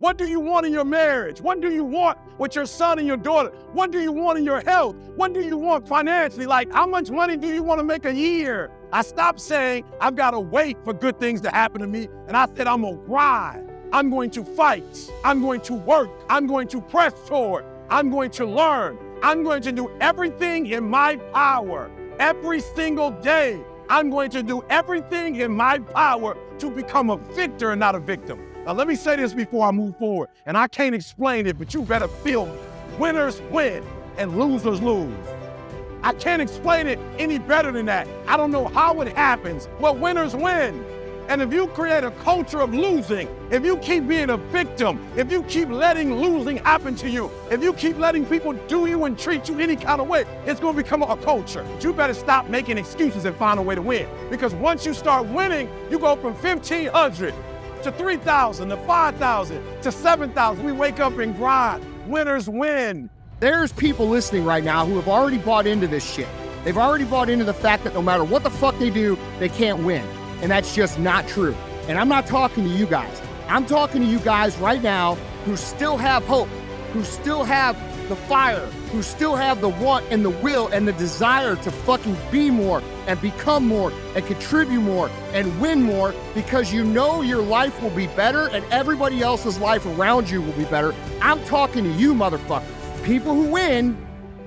What do you want in your marriage? What do you want with your son and your daughter? What do you want in your health? What do you want financially? Like, how much money do you want to make a year? I stopped saying, I've got to wait for good things to happen to me. And I said, I'm going to grind. I'm going to fight. I'm going to work. I'm going to press forward. I'm going to learn. I'm going to do everything in my power every single day. I'm going to do everything in my power to become a victor and not a victim. Now, let me say this before I move forward, and I can't explain it, but you better feel me. Winners win and losers lose. I can't explain it any better than that. I don't know how it happens, but winners win. And if you create a culture of losing, if you keep being a victim, if you keep letting losing happen to you, if you keep letting people do you and treat you any kind of way, it's going to become a culture. But you better stop making excuses and find a way to win. Because once you start winning, you go from 1,500 to 3,000 to 5,000 to 7,000. We wake up and grind. Winners win. There's people listening right now who have already bought into this shit. They've already bought into the fact that no matter what the fuck they do, they can't win. And that's just not true. And I'm not talking to you guys. I'm talking to you guys right now who still have hope, who still have the fire, who still have the want and the will and the desire to fucking be more and become more and contribute more and win more, because you know your life will be better and everybody else's life around you will be better. I'm talking to you, motherfuckers. People who win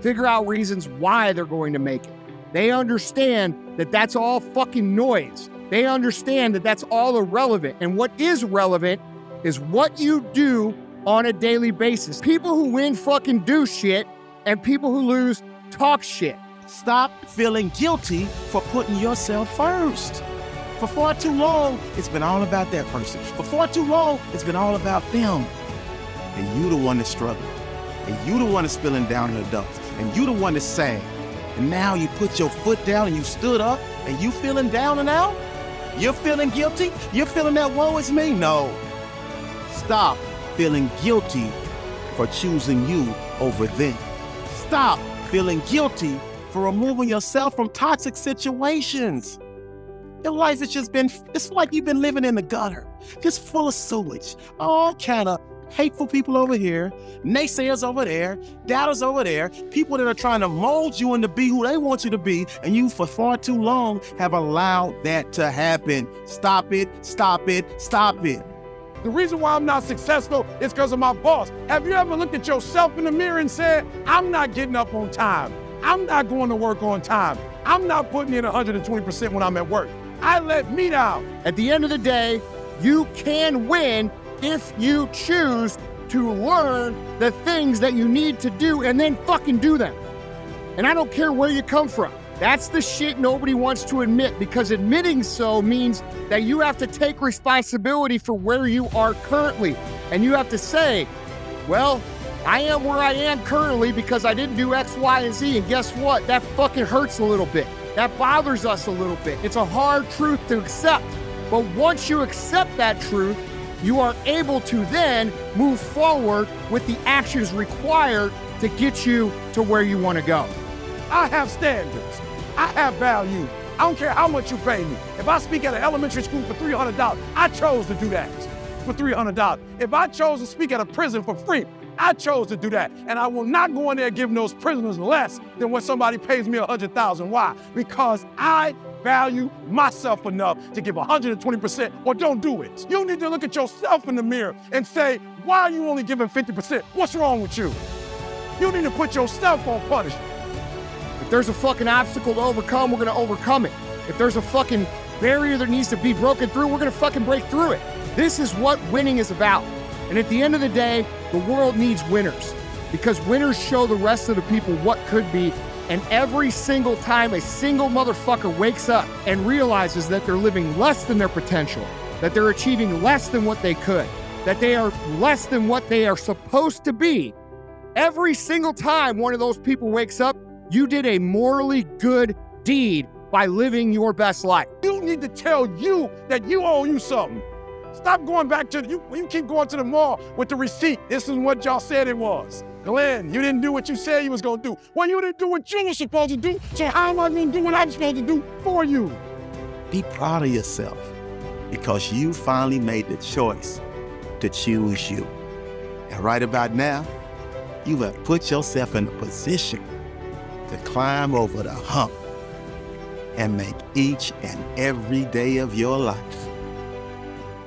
figure out reasons why they're going to make it. They understand that that's all fucking noise. They understand that that's all irrelevant. And what is relevant is what you do on a daily basis. People who win fucking do shit, and people who lose talk shit. Stop feeling guilty for putting yourself first. For far too long, it's been all about that person. For far too long, it's been all about them. And you the one that's struggling. And you the one that's feeling down in the dumps. And you the one that's sad. And now you put your foot down and you stood up and you feeling down and out? You're feeling guilty? You're feeling that woe is me? No. Stop feeling guilty for choosing you over them. Stop feeling guilty for removing yourself from toxic situations. Your life has just been, it's like you've been living in the gutter, just full of sewage. All kind of hateful people over here, naysayers over there, doubters over there, people that are trying to mold you into be who they want you to be, and you for far too long have allowed that to happen. Stop it, stop it, stop it. The reason why I'm not successful is because of my boss. Have you ever looked at yourself in the mirror and said, I'm not getting up on time. I'm not going to work on time. I'm not putting in 120% when I'm at work. I let me down. At the end of the day, you can win if you choose to learn the things that you need to do and then fucking do them. And I don't care where you come from. That's the shit nobody wants to admit, because admitting so means that you have to take responsibility for where you are currently. And you have to say, well, I am where I am currently because I didn't do X, Y, and Z. And guess what? That fucking hurts a little bit. That bothers us a little bit. It's a hard truth to accept. But once you accept that truth, you are able to then move forward with the actions required to get you to where you want to go. I have standards. I have value. I don't care how much you pay me. If I speak at an elementary school for $300, I chose to do that for $300. If I chose to speak at a prison for free, I chose to do that. And I will not go in there giving those prisoners less than what somebody pays me $100,000. Why? Because I value myself enough to give 120% or don't do it. You need to look at yourself in the mirror and say, why are you only giving 50%? What's wrong with you? You need to put yourself on punishment. If there's a fucking obstacle to overcome, we're gonna overcome it. If there's a fucking barrier that needs to be broken through, we're gonna fucking break through it. This is what winning is about. And at the end of the day, the world needs winners, because winners show the rest of the people what could be. And every single time a single motherfucker wakes up and realizes that they're living less than their potential, that they're achieving less than what they could, that they are less than what they are supposed to be, every single time one of those people wakes up, you did a morally good deed by living your best life. You need to tell you that you owe you something. Stop going back to, you keep going to the mall with the receipt. This is what y'all said it was. Glenn, you didn't do what you said you was gonna do. Well, you didn't do what you were supposed to do, so how am I gonna do what I'm supposed to do for you? Be proud of yourself, because you finally made the choice to choose you. And right about now, you have put yourself in a position to climb over the hump and make each and every day of your life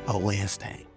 a Wednesday.